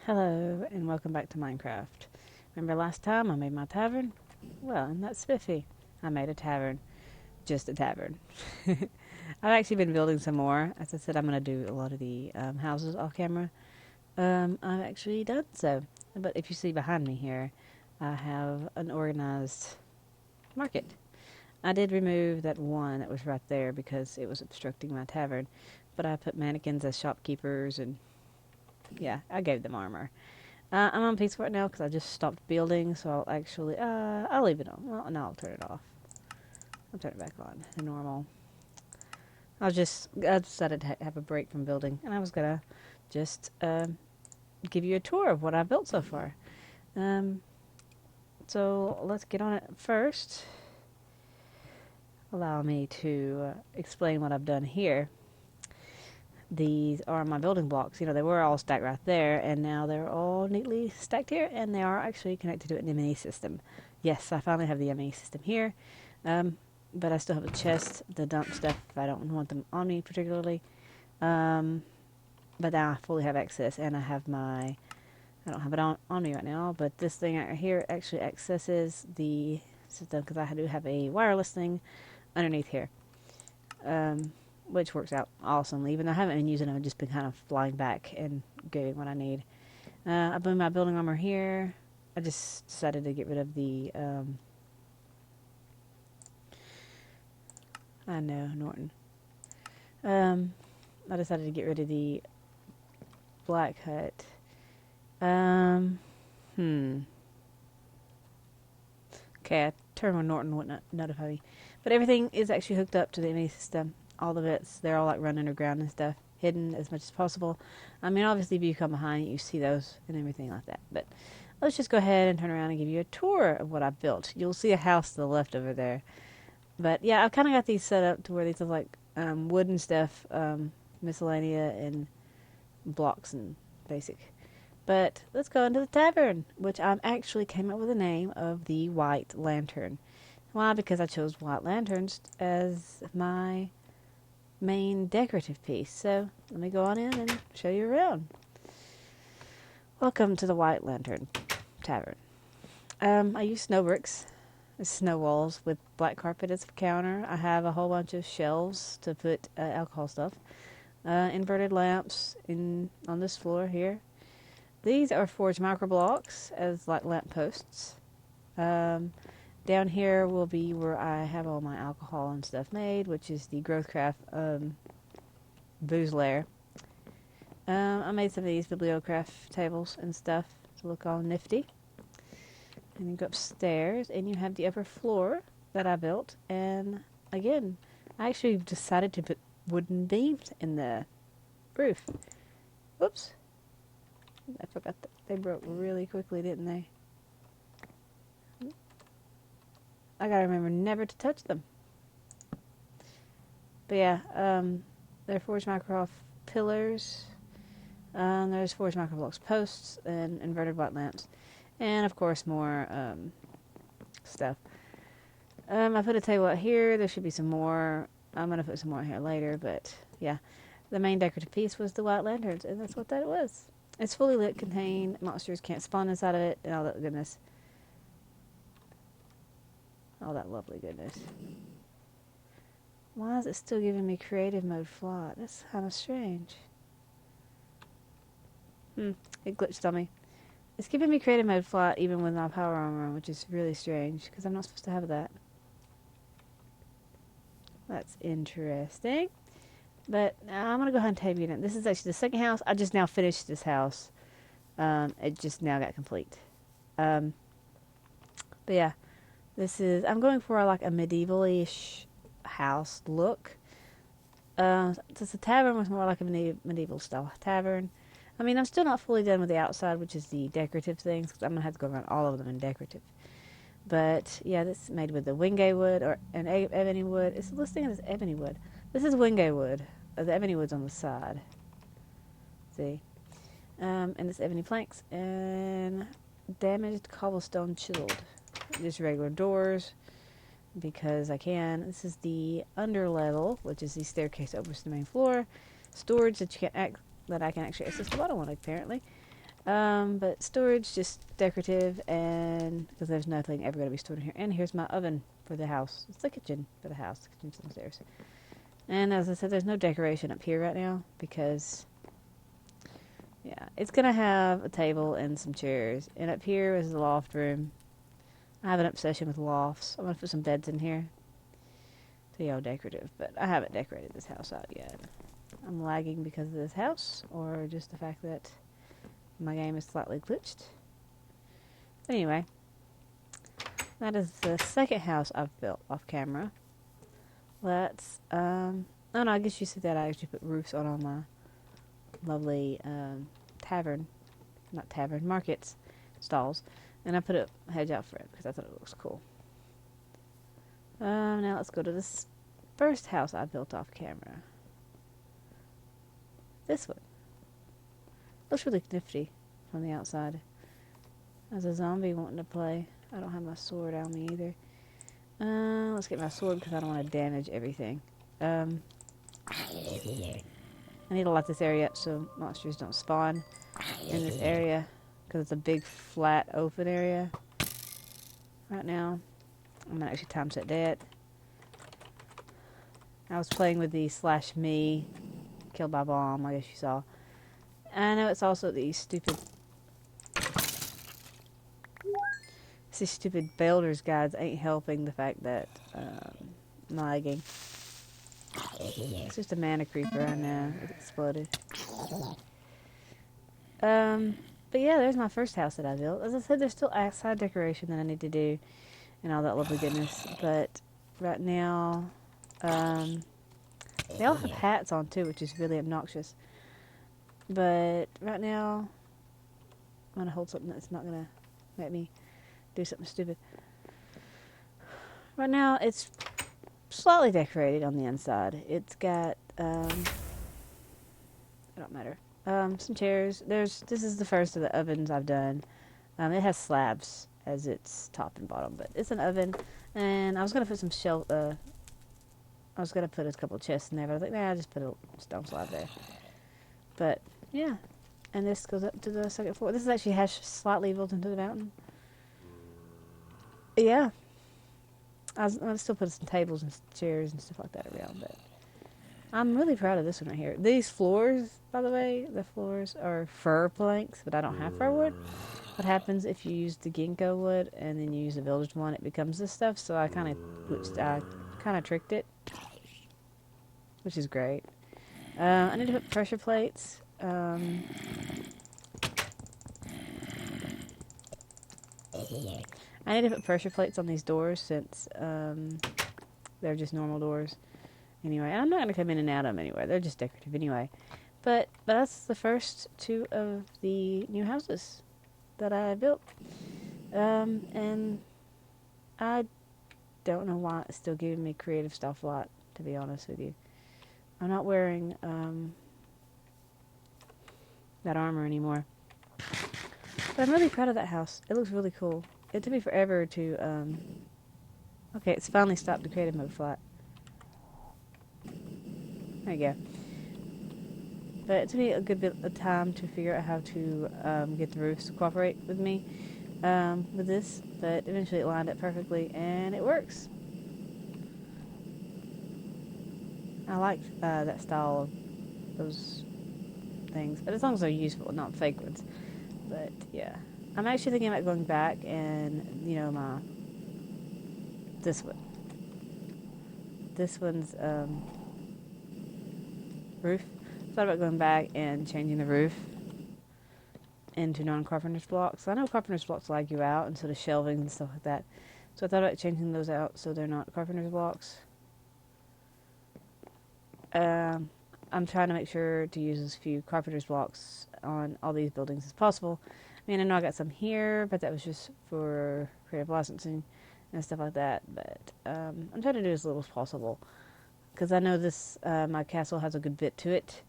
Hello and welcome back to Minecraft. Remember last time I made my tavern? Well, and that's spiffy. I made a tavern. Just a tavern. I've actually been building some more. As I said, I'm going to do a lot of the houses off camera. I've actually done so. But if you see behind me here, I have an organized market. I did remove that one that was right there because it was obstructing my tavern. But I put mannequins as shopkeepers and yeah, I gave them armor. I'm on peaceful right now because I just stopped building, so I'll actually, I'll leave it on. Well, no, I'll turn it off. I'll turn it back on to normal. I decided to have a break from building, and I was gonna just give you a tour of what I've built so far. So let's get on it first. Allow me to explain what I've done here. These are my building blocks. You know, they were all stacked right there, and now they're all neatly stacked here, and they are actually connected to an M&E system. Yes, I finally have the M&E system here, but I still have a chest to dump stuff if I don't want them on me particularly. But now I fully have access, and I don't have it on me right now, but this thing right here actually accesses the system because I do have a wireless thing underneath here. Which works out awesomely. Even though I haven't been using it, I've just been kind of flying back and getting what I need. I put my building armor here. I just decided to get rid of the, I know, Norton. I decided to get rid of the black hut. Okay, I turned when Norton wouldn't notify me. But everything is actually hooked up to the ME system. All the bits, they're all like run underground and stuff, hidden as much as possible. I mean, obviously if you come behind it, you see those and everything like that. But let's just go ahead and turn around and give you a tour of what I've built. You'll see a house to the left over there. But yeah, I've kind of got these set up to where these are like wooden stuff, miscellaneous and blocks and basic. But let's go into the tavern, which I actually came up with the name of the White Lantern. Why? Because I chose white lanterns as my main decorative piece. So let me go on in and show you around. Welcome to the White Lantern Tavern. I use snow bricks, snow walls with black carpet as a counter. I have a whole bunch of shelves to put alcohol stuff. Inverted lamps on this floor here. These are forged micro blocks as like lamp posts. Down here will be where I have all my alcohol and stuff made, which is the Growthcraft booze lair. I made some of these bibliocraft tables and stuff to look all nifty. And you go upstairs, and you have the upper floor that I built. And again, I actually decided to put wooden beams in the roof. Whoops. I forgot that they broke really quickly, didn't they? I gotta remember never to touch them. But yeah, they're forged micro pillars. There's forged micro blocks posts and inverted white lamps. And of course more stuff. I put a table out here. There should be some more. I'm gonna put some more here later, but yeah. The main decorative piece was the white lanterns, and that's what that was. It's fully lit, contained, monsters can't spawn inside of it, and all that goodness. All that lovely goodness. Why is it still giving me creative mode flat? That's kind of strange. It glitched on me. It's giving me creative mode flat even with my power armor, which is really strange, because I'm not supposed to have that. That's interesting. But I'm going to go ahead and tell you that this is actually the second house. I just now finished this house. It just now got complete. But yeah. I'm going for like a medieval-ish house look. Since the tavern was more like a medieval style tavern. I mean, I'm still not fully done with the outside, which is the decorative things, because I'm going to have to go around all of them in decorative. But yeah, this is made with the wingay wood or an ebony wood. It's listing as ebony wood. This is wingay wood. The ebony wood's on the side. See? And it's ebony planks and damaged cobblestone chiseled. Just regular doors because I can. This is the under level, which is the staircase over to the main floor. Storage that I can actually access the bottom one apparently. But storage, just decorative, and because there's nothing ever going to be stored in here. And here's my oven for the house. It's the kitchen for the house. The kitchen's downstairs. And as I said, there's no decoration up here right now because, yeah, it's going to have a table and some chairs. And up here is the loft room. I have an obsession with lofts. I'm going to put some beds in here. So, yeah, decorative. But I haven't decorated this house out yet. I'm lagging because of this house, or just the fact that my game is slightly glitched. But anyway, that is the second house I've built off camera. Let's, oh no, I guess you said that I actually put roofs on all my lovely markets stalls. And I put a hedge out front because I thought it looks cool. Now let's go to this first house I built off camera. This one. Looks really nifty from the outside. As a zombie wanting to play. I don't have my sword on me either. Let's get my sword because I don't want to damage everything. I need to lock this area up so monsters don't spawn in this area because it's a big flat open area right now. I'm going to actually time set that. I was playing with the /me killed by bomb, I guess you saw. I know it's also these stupid builder's guides ain't helping the fact that I'm lagging. It's just a mana creeper, I know. It exploded. But yeah, there's my first house that I built. As I said, there's still outside decoration that I need to do and all that lovely goodness. But right now, they all have hats on too, which is really obnoxious. But right now, I'm going to hold something that's not going to make me do something stupid. Right now, it's slightly decorated on the inside. It's got, it don't matter. Some chairs. This is the first of the ovens I've done. It has slabs as its top and bottom, but it's an oven. And I was going to put some I was going to put a couple of chests in there, but I was like, nah, I'll just put a stone slab there. But, yeah. And this goes up to the second floor. This is actually slightly built into the mountain. Yeah. I'll still put some tables and chairs and stuff like that around, but I'm really proud of this one right here. These floors, by the way, the floors are fir planks, but I don't have fir wood. What happens if you use the ginkgo wood and then you use the builder's one, it becomes this stuff, so I kind of tricked it, which is great. I need to put pressure plates. I need to put pressure plates on these doors since they're just normal doors. Anyway, I'm not going to come in and out of them anyway. They're just decorative anyway. But that's the first two of the new houses that I built. And I don't know why it's still giving me creative stuff a lot, to be honest with you. I'm not wearing that armor anymore. But I'm really proud of that house. It looks really cool. It took me forever to, okay, it's finally stopped the creative mode flat. There you go. But it took me a good bit of time to figure out how to get the roofs to cooperate with me with this, but eventually it lined up perfectly, and it works. I like that style of those things, but as long as they're useful, not fake ones. But yeah, I'm actually thinking about going back and, this one's roof. I thought about going back and changing the roof into non-carpenter's blocks. I know carpenter's blocks lag you out, and so the shelving and stuff like that. So I thought about changing those out so they're not carpenter's blocks. I'm trying to make sure to use as few carpenter's blocks on all these buildings as possible. I mean, I know I got some here, but that was just for creative licensing and stuff like that. But I'm trying to do as little as possible because I know this my castle has a good bit to it.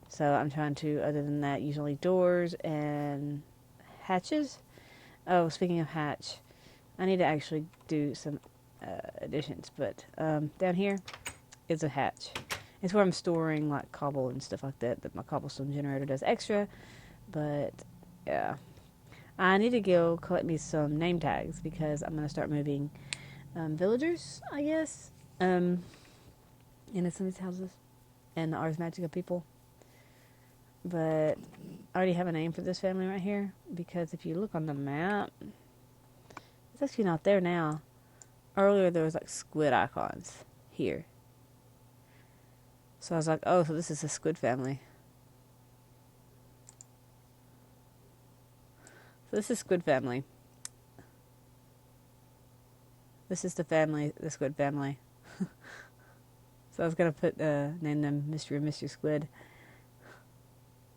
So I'm trying to, other than that, use only doors and hatches. Oh, speaking of hatch, I need to actually do some additions. But down here is a hatch. It's where I'm storing like cobble and stuff like that my cobblestone generator does extra. But yeah. I need to go collect me some name tags because I'm going to start moving villagers, I guess, into some of these houses and the Ars Magica people. But I already have a name for this family right here because if you look on the map, it's actually not there now. Earlier there was like squid icons here. So I was like, oh, so this is a squid family. So this is squid family. This is the family, the squid family. So I was going to name them Mr. and Mr. Squid.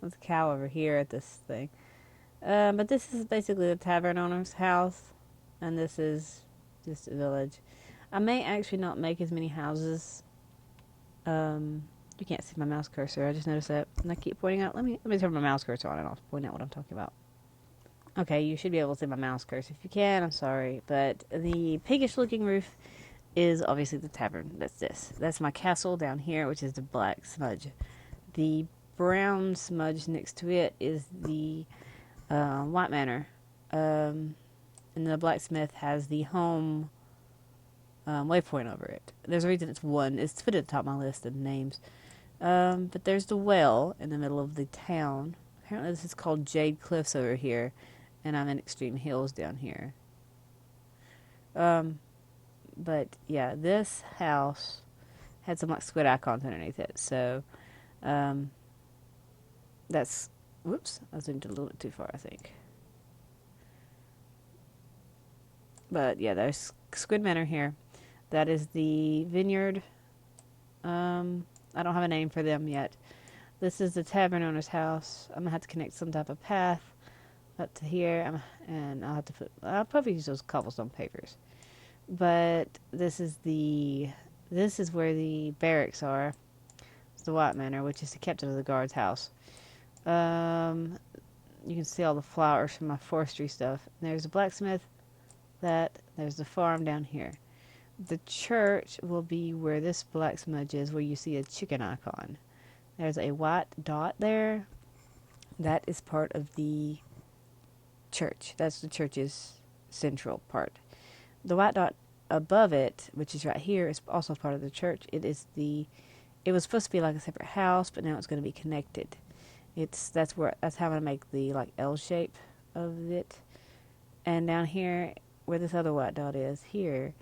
There's a cow over here at this thing. But this is basically the tavern owner's house. And this is just a village. I may actually not make as many houses. You can't see my mouse cursor. I just noticed that. And I keep pointing out. Let me turn my mouse cursor on and I'll point out what I'm talking about. Okay, you should be able to see my mouse cursor. If you can, I'm sorry. But the pinkish looking roof is obviously the tavern. That's this. That's my castle down here, which is the black smudge. The brown smudge next to it is the white manor. And the blacksmith has the home waypoint over it. There's a reason it's one. It's put at the top of my list of names. But there's the well in the middle of the town. Apparently this is called Jade Cliffs over here. And I'm in Extreme Hills down here. But yeah, this house had some like squid icons underneath it. So that's, whoops, I zoomed a little bit too far, I think. But yeah, there's Squid Manor here. That is the vineyard. I don't have a name for them yet. This is the tavern owner's house. I'm gonna have to connect some type of path up to here, and I'll probably use those cobblestone pavers. But this is where the barracks are. It's the White Manor, which is the captain of the guard's house. You can see all the flowers from my forestry stuff. And there's a blacksmith. There's the farm down here. The church will be where this black smudge is, where you see a chicken icon. There's a white dot there. That is part of the church. That's the church's central part. The white dot above it, which is right here, is also part of the church. It was supposed to be like a separate house, but now it's going to be connected. That's how I'm going to make the like L shape of it. And down here, where this other white dot is, here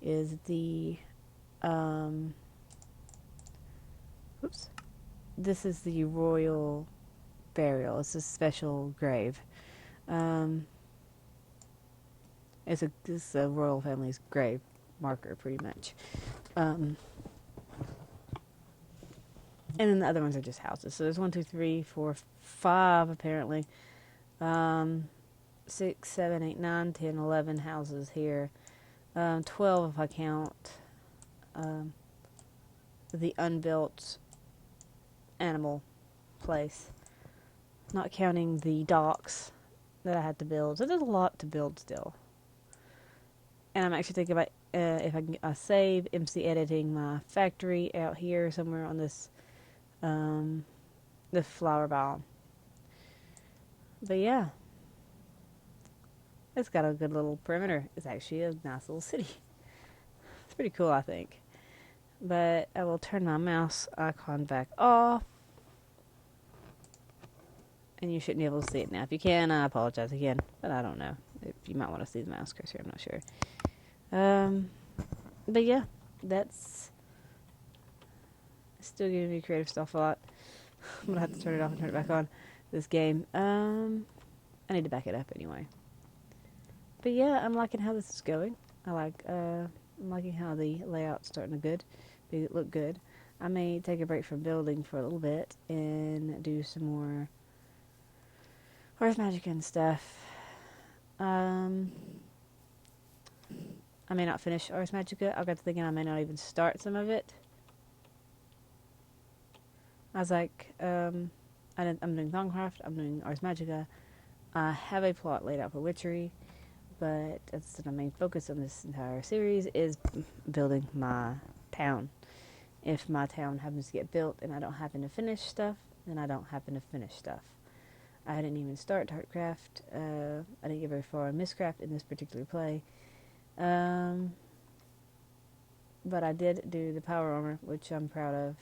is the this is the royal burial. It's a special grave. This is a royal family's grave marker, pretty much. And then the other ones are just houses. So there's 1, 2, 3, 4, 5 apparently. 6, 7, 8, 9, 10, 11 houses here. 12 if I count the unbuilt animal place. Not counting the docks that I had to build. So there's a lot to build still. And I'm actually thinking about if I can save MC editing my factory out here somewhere on this the flower biome. But yeah, it's got a good little perimeter. It's actually a nice little city. It's pretty cool, I think. But I will turn my mouse icon back off. And you shouldn't be able to see it now. If you can, I apologize again. But I don't know. If you might want to see the mouse cursor, I'm not sure. But yeah, that's still giving me creative stuff a lot. I'm going to have to turn it off and turn it back on. This game. I need to back it up anyway. But yeah, I'm liking how this is going. I'm liking how the layout's starting to look good. I may take a break from building for a little bit and do some more Ars Magica and stuff. I may not finish Ars Magica. I got to thinking I may not even start some of it. I was like, I'm doing Thaumcraft, I'm doing Ars Magica. I have a plot laid out for Witchery, but that's the main focus of this entire series is building my town. If my town happens to get built and I don't happen to finish stuff, then I don't happen to finish stuff. I didn't even start Tartcraft. I didn't get very far on Mistcraft in this particular play. But I did do the power armor, which I'm proud of.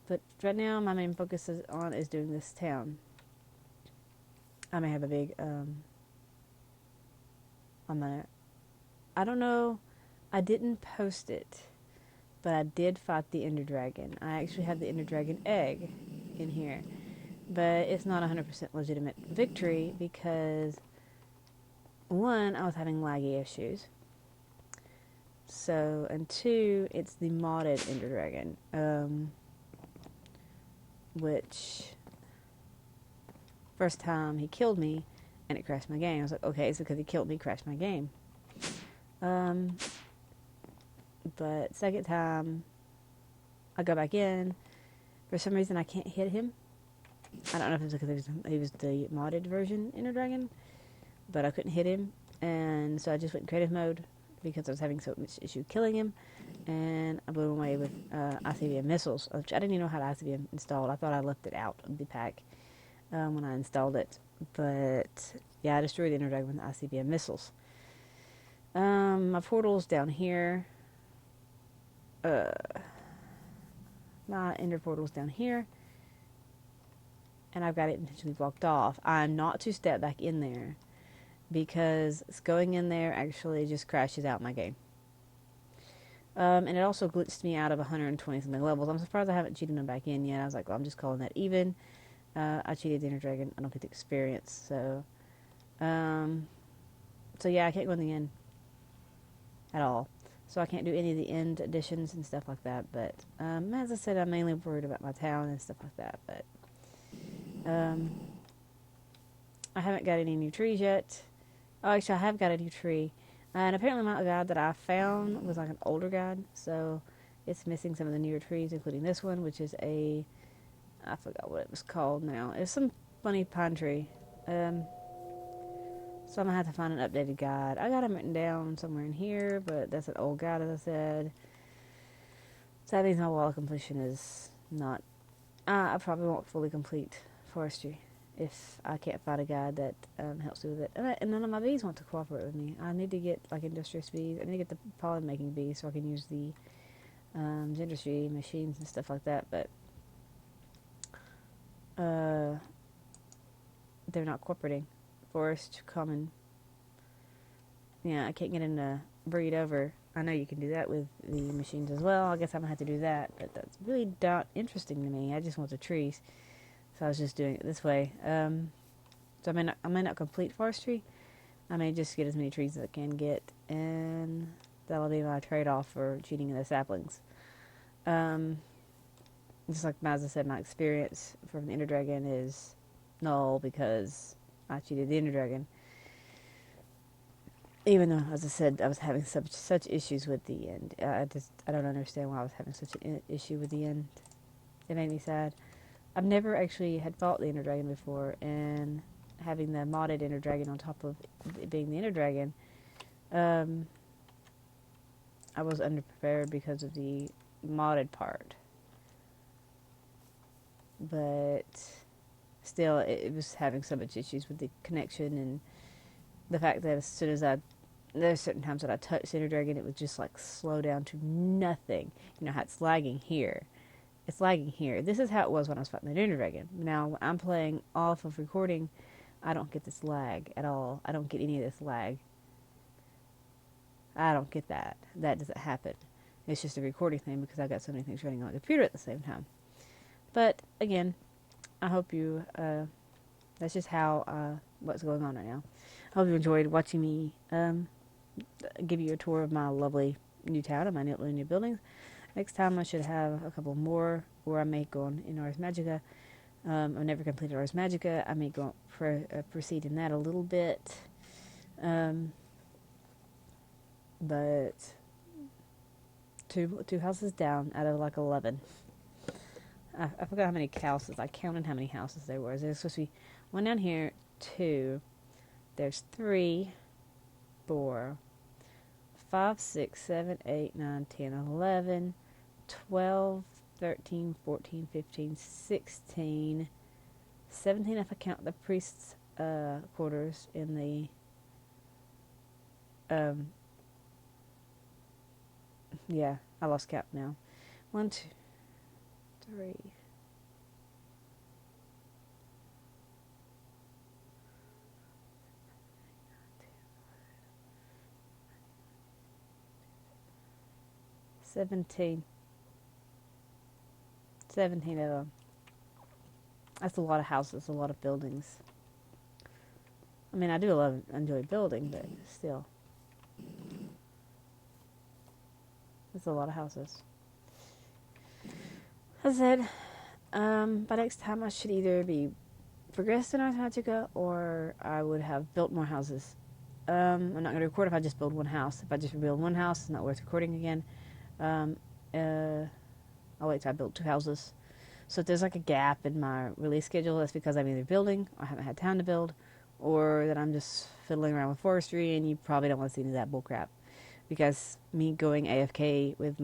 But right now, my main focus is doing this town. I may have a big, I don't know, I didn't post it, but I did fight the Ender Dragon. I actually had the Ender Dragon egg in here, but it's not 100% legitimate victory because, one, I was having laggy issues. So, and two, it's the modded Ender Dragon, which first time he killed me and it crashed my game. I was like, okay, it's because he killed me, crashed my game. But second time I go back in, for some reason I can't hit him. I don't know if it's because he was the modded version Ender Dragon, but I couldn't hit him, and so I just went in creative mode because I was having so much issue killing him, and I blew him away with ICBM missiles, which I didn't even know how to ICBM installed. I thought I left it out of the pack when I installed it, but yeah, I destroyed the Ender Dragon with ICBM missiles. My portal's down here. My Ender portal's down here, and I've got it intentionally blocked off. I'm not to step back in there because going in there actually just crashes out my game. And it also glitched me out of 120 something levels. I'm surprised I haven't cheated them back in yet. I was like, well, I'm just calling that even. I cheated the Ender Dragon. I don't get the experience, so yeah, I can't go in the end at all. So I can't do any of the end additions and stuff like that. But as I said, I'm mainly worried about my town and stuff like that. But I haven't got any new trees yet. Oh, actually, I have got a new tree. And apparently my guide that I found was like an older guide. So it's missing some of the newer trees, including this one, which is I forgot what it was called now. It's some funny pine tree. So I'm going to have to find an updated guide. I got them written down somewhere in here, but that's an old guide, as I said. So that means my wall of completion is not... I probably won't fully complete forestry if I can't find a guide that helps me with it. And none of my bees want to cooperate with me. I need to get, like, industrious bees. I need to get the pollen-making bees so I can use the industry machines and stuff like that, but they're not cooperating. Forest, common. Yeah, I can't get them to breed over. I know you can do that with the machines as well. I guess I'm going to have to do that, but that's really not interesting to me. I just want the trees. So I was just doing it this way. So I may not complete forestry. I may just get as many trees as I can get, and that'll be my trade-off for cheating the saplings. Just like as I said, my experience from the Ender Dragon is null because I cheated the Ender Dragon. Even though, as I said, I was having such issues with the end. I don't understand why I was having such an issue with the end. It made me sad. I've never actually had fought the Ender Dragon before, and having the modded Ender Dragon on top of it being the Ender Dragon, I was underprepared because of the modded part. But still, it was having so much issues with the connection and the fact that as soon as there's certain times that I touched Ender Dragon, it would just like slow down to nothing. You know how it's lagging here. It's lagging here. This is how it was when I was fighting the Ender Dragon. Now, when I'm playing off of recording, I don't get this lag at all. I don't get any of this lag. I don't get that. That doesn't happen. It's just a recording thing because I've got so many things running on the computer at the same time. But, again, I hope you, that's just how, what's going on right now. I hope you enjoyed watching me give you a tour of my lovely new town and my lovely new buildings. Next time I should have a couple more, or I may go on in Ars Magica. I've never completed Ars Magica. I may go proceed in that a little bit. But two houses down out of like 11. I forgot how many houses. I counted how many houses there was. There's supposed to be one down here, 2. There's 3, 4, 5, 6, 7, 8, 9, 10, 11, 12, 13, 14, 15, 16, 17 if I count the priest's quarters in the yeah, I lost count now. 1, 2, 3. Seventeen of them. That's a lot of houses, a lot of buildings. I mean, I do enjoy building, but still, it's a lot of houses. As I said, by next time I should either be progressed in Antarctica or I would have built more houses. I'm not going to record if I just build one house. If I just rebuild one house, it's not worth recording again. I'll wait till I build 2 houses. So if there's like a gap in my release schedule, that's because I'm either building, or I haven't had time to build, or that I'm just fiddling around with forestry, and you probably don't want to see any of that bullcrap. Because me going AFK with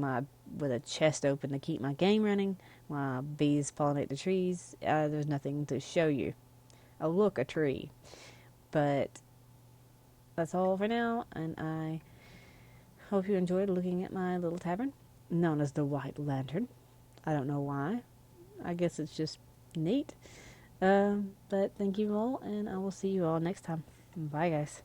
a chest open to keep my game running, while bees pollinate the trees, there's nothing to show you. Oh look, a tree. But that's all for now, and I hope you enjoyed looking at my little tavern, known as the White Lantern. I don't know why. I guess it's just neat. But thank you all, and I will see you all next time. Bye, guys.